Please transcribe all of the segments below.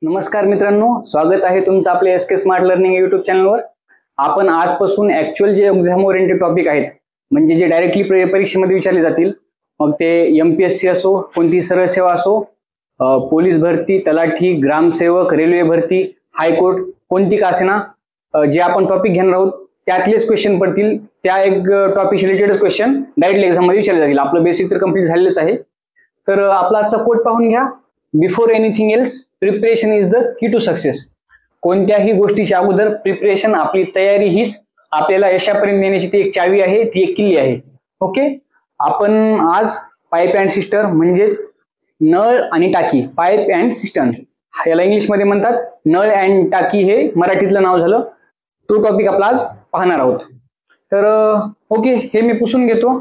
नमस्कार मित्रांनो, स्वागत आहे तुमचं आपल्या एसके स्मार्ट लर्निंग युट्यूब चॅनलवर. आपण आजपासून ऍक्च्युअल जे एक्झाम ओरिएंटेड टॉपिक आहेत, म्हणजे जे डायरेक्टली परीक्षेमध्ये विचारले जातील, मग ते एमपीएससी असो, कोणती सरळ सेवा असो, पोलीस भरती, तलाठी, ग्रामसेवक, रेल्वे भरती, हायकोर्ट, कोणती का असेना, जे आपण टॉपिक घेणार आहोत त्यातलेच क्वेश्चन पडतील. त्या एक टॉपिक रिलेटेडच क्वेश्चन डायरेक्टली एक्झाम मध्ये विचारले जातील. आपलं बेसिक तर कम्प्लीट झालेलंच आहे. तर आपला आजचा कोट पाहून घ्या. Before anything else, preparation is the key to success. कोणत्याही गोष्टीच्या अगोदर प्रिपरेशन, आपली तयारी हीच आपल्याला यशापर्यंत नेण्याची ती एक चावी आहे, ती एक किल्ली आहे. ओके, आपण आज पाईप अँड सिस्टर म्हणजेच नळ आणि टाकी, पाईप अँड सिस्टम याला इंग्लिशमध्ये म्हणतात. नळ अँड टाकी हे मराठीतलं नाव झालं. तो टॉपिक आपला आज पाहणार आहोत. तर ओके, हे मी पुसून घेतो.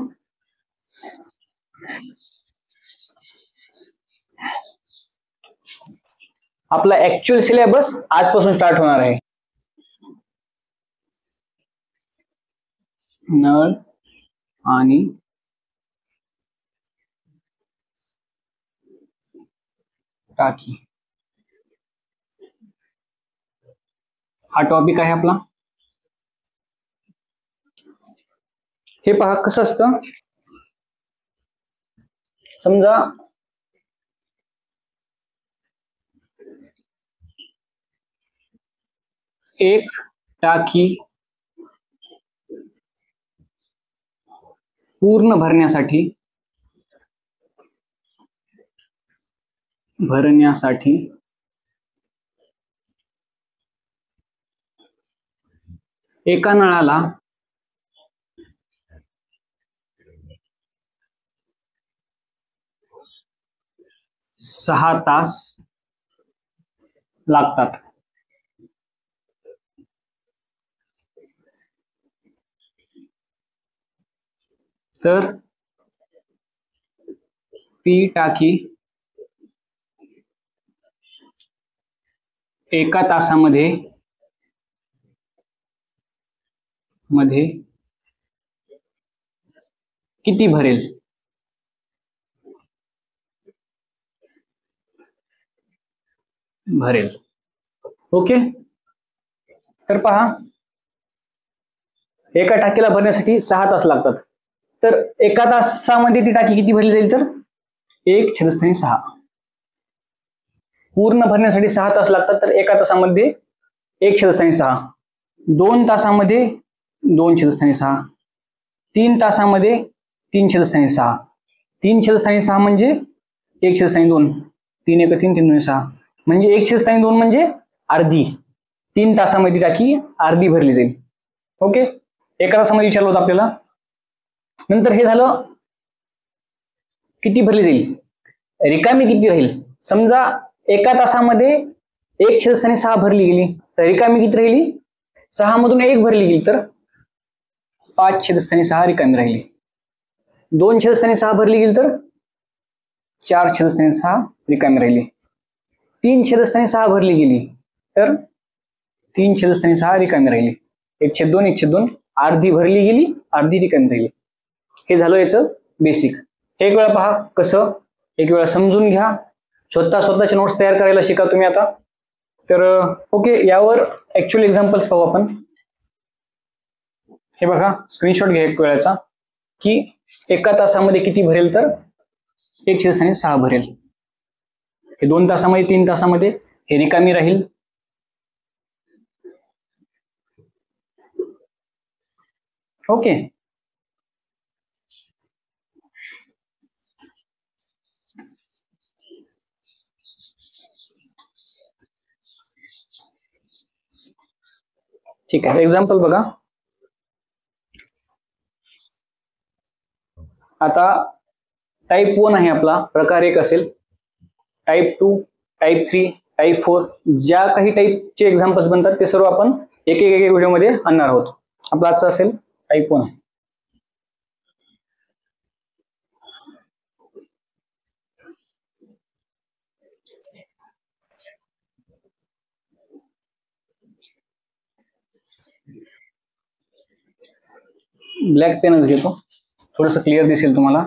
आपला ऍक्च्युअल सिलेबस आजपासून स्टार्ट होणार आहे. नळ आणि टाकी हा टॉपिक आहे आपला. हे पहा कसं असतं. समजा एक टाकी पूर्ण भरण्यासाठी एका नळाला 6 तास लागतात. तर ती टाकी एका तासामध्ये किती भरेल? ओके, तर पहा, एका टाकीला भरण्यासाठी 6 तास लागतात. तर एका तासामध्ये ती टाकी किती भरली जाईल? तर 1/6. पूर्ण भरण्यासाठी 6 तास लागतात, तर एका तासामध्ये 1/6. 2 तासामध्ये 2/6. 3 तासामध्ये 3/6. 3/6 म्हणजे 1/2. 3 1 3 3 6 म्हणजे 1/2 म्हणजे अर्धी. 3 तासामध्ये टाकी अर्धी भरली जाईल. ओके, एका तासामध्ये विचारलं होतं आपल्याला. नंतर हे झालं, किती भरली जाईल, रिकामी किती राहील. समजा एका तासामध्ये 1/6 भरली गेली, तर रिकामी किती राहिली? 6 मधून 1 भरली गेली, तर 5/6 रिकामी राहिली. 2/6 भरली गेली, तर 4/6 रिकामी राहिली. 3/6 भरली गेली, तर 3/6 रिकामी राहिली. 1/2 1/2 अर्धी भरली गेली, अर्धी रिकामी राहिली. हे झालं याचं बेसिक. एक वेळा पहा कसं, एक वेळा समजून घ्या. स्वतःचे नोट्स तयार करायला शिका तुम्ही आता. तर ओके, यावर ऍक्च्युअल एक्झाम्पल्स पाहू आपण. हे बघा, स्क्रीनशॉट घ्या एक वेळाचा, की एका तासामध्ये किती भरेल, तर 1/6 भरेल. हे 2 तासामध्ये 3 तासामध्ये हे रिकामी राहील. ओके, ठीक आहे. एक्झाम्पल बघा. आता टाईप 1 आहे आपला, प्रकार 1 असेल. टाईप 2, टाईप 3, टाईप 4, ज्या काही टाईपचे एक्झाम्पल्स बनतात ते सर्व आपण एक एक व्हिडिओमध्ये आणणार आहोत. आपला आजचा असेल टाईप 1. ब्लॅक पेनच घेतो, थोडंसं क्लिअर दिसेल तुम्हाला.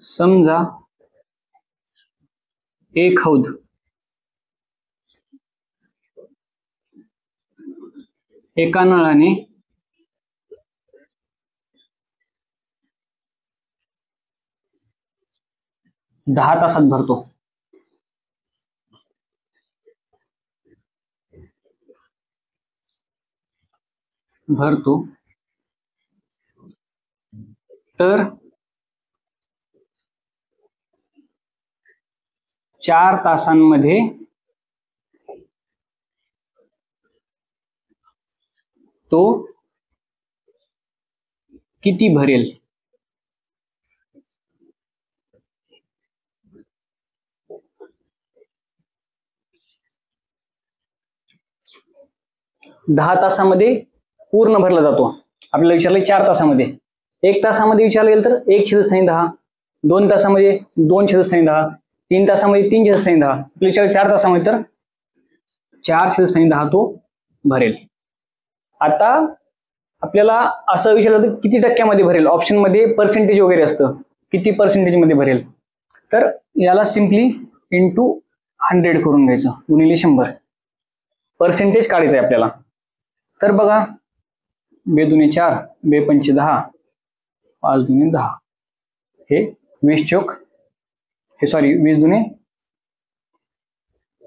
समजा एक हौद एका नळाने 10 तासात भरतो तर 4 तासांमध्ये तो किती भरेल? दहा तासामध्ये पूर्ण भरला जातो. आपल्याला विचारलं 4 तासामध्ये. 1 तासामध्ये विचारलं गेलं तर 1/10, 2 तासामध्ये 2/10, 3 तासामध्ये 3/10. विचारलं 4 तासामध्ये तर 4/10 तो भरेल. आता आपल्याला असं विचारलं तर किती टक्क्यामध्ये भरेल? ऑप्शन मध्ये पर्सेंटेज वगैरे असतं, किती पर्सेंटेज मध्ये भरेल. तर याला सिम्पली इंटू 100 करून घ्यायचं, गुणिले 100 पर्सेंटेज काढायचं आहे आपल्याला. तर बघा 2 दुणे 4, 2 पंचे 10, 5 दुणे 10, हे 20 चोक हे सॉरी 20 दुणे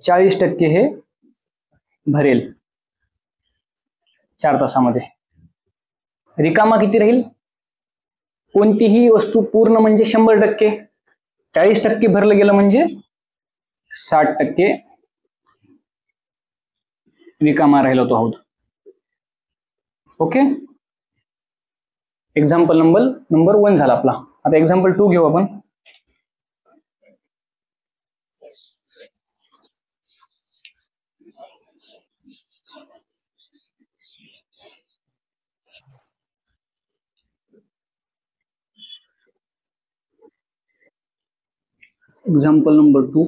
40% हे भरेल 4 तासामध्ये. रिकामा किती राहील? कोणतीही वस्तू पूर्ण म्हणजे 100%, 40% भरलं गेलं म्हणजे 60% रिकामा राहिला तो हौद. ओके, एक्झाम्पल नंबर 1 झाला आपला. आता एक्झाम्पल 2 घेऊ आपण. एक्झाम्पल नंबर 2,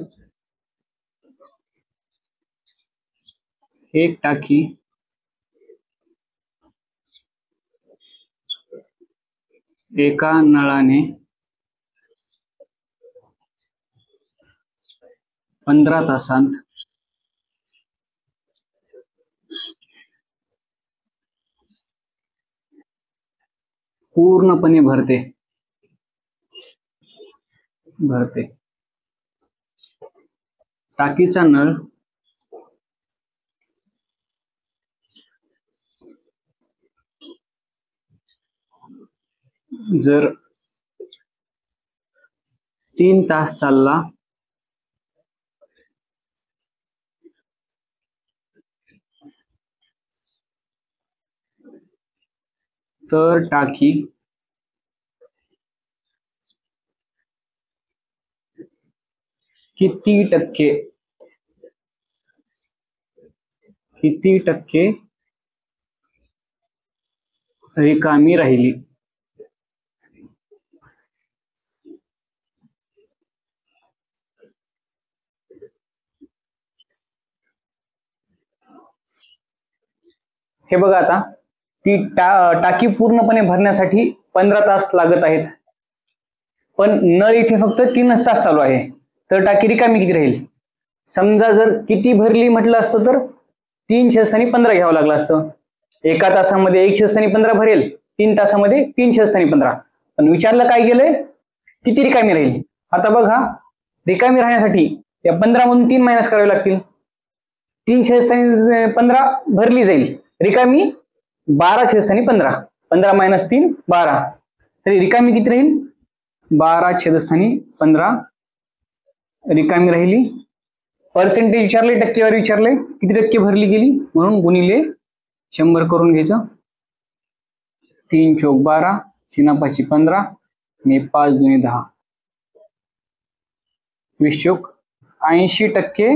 एक टाकी एका नळाने 15 तासांत पूर्णपणे भरते. टाकीचा नळ जर 3 तास चालला तर टाकी किती टक्के रिकामी राहिली? हे बघा, आता ती टाकी पूर्णपणे भरण्यासाठी 15 तास लागत आहेत, पण नळ इथे फक्त 3 तास चालू आहे, तर टाकी रिकामी किती राहील? समजा जर किती भरली म्हटलं असतं तर 3/15 घ्यावं लागलं असतं. एका तासामध्ये 1/15 भरेल, 3 तासामध्ये 3/15. पण विचारलं काय गेलंय? किती रिकामी राहील. आता बघा, रिकामी राहण्यासाठी या 15 मधून 3 मायनस करावे लागतील. 3/15 भरली जाईल, रिकामी 12/15. 15 मायनस 3 12, तरी रिकामी किती राहील? 12/15 रिकामी राहिली. पर्सेंटेज विचारले, टक्केवारी विचारले, किती टक्के भरली गेली, म्हणून गुणिले 100 करून घ्यायचं. 3 चोक 12, 3 5 15 आणि 5 दुणे 10, 20 चोक 80%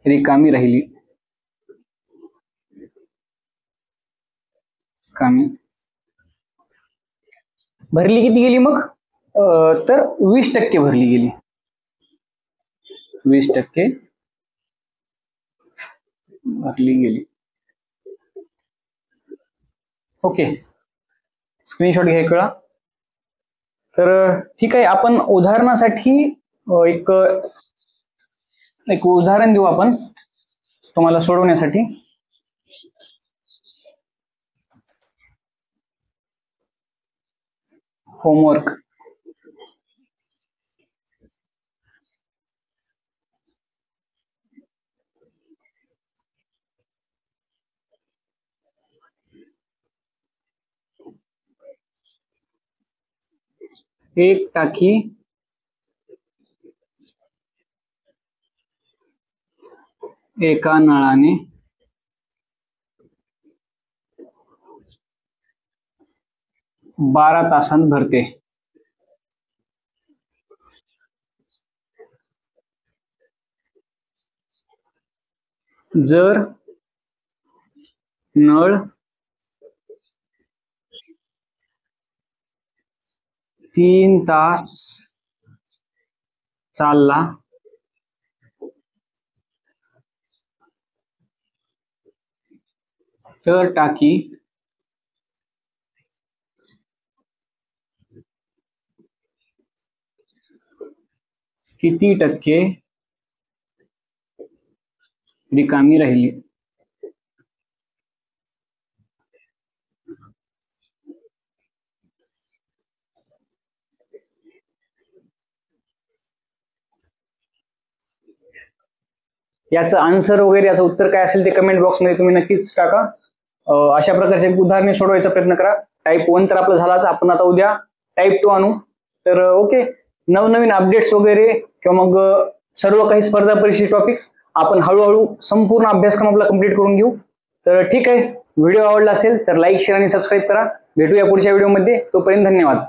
रिकामी राहिली. भरली किती गेली मग? तर 20% भरली गेली. 20% भरली गेली. ओके, स्क्रीनशॉट घ्या कळा. तर ठीक आहे, आपण उदाहरणासाठी एक एक उदाहरण देऊ आपण तुम्हाला सोडवण्यासाठी. होमवर्क. एक टाकी एका नळाने 12 तासांत भरते. जर नळ 3 तास चालला तर टाकी किती टक्के रिकामी राहिली? याचं आन्सर वगैरे, याचं उत्तर काय असेल ते कमेंट बॉक्समध्ये तुम्ही नक्कीच टाका. अशा प्रकारचे उदाहरणे सोडवायचा प्रयत्न करा. टाईप 1 तर आपलं झालाच, आपण आता उद्या टाईप 2 आणू. तर ओके, नवनवीन अपडेट्स वगैरे किंवा मग सर्व काही स्पर्धा परीक्षा टॉपिक्स आपण हळूहळू संपूर्ण अभ्यासक्रम आपला कंप्लीट करून घेऊ. तर ठीक आहे, व्हिडिओ आवडला असेल तर लाईक, शेअर आणि सबस्क्राईब करा. भेटूया पुढच्या व्हिडिओमध्ये. तोपर्यंत धन्यवाद.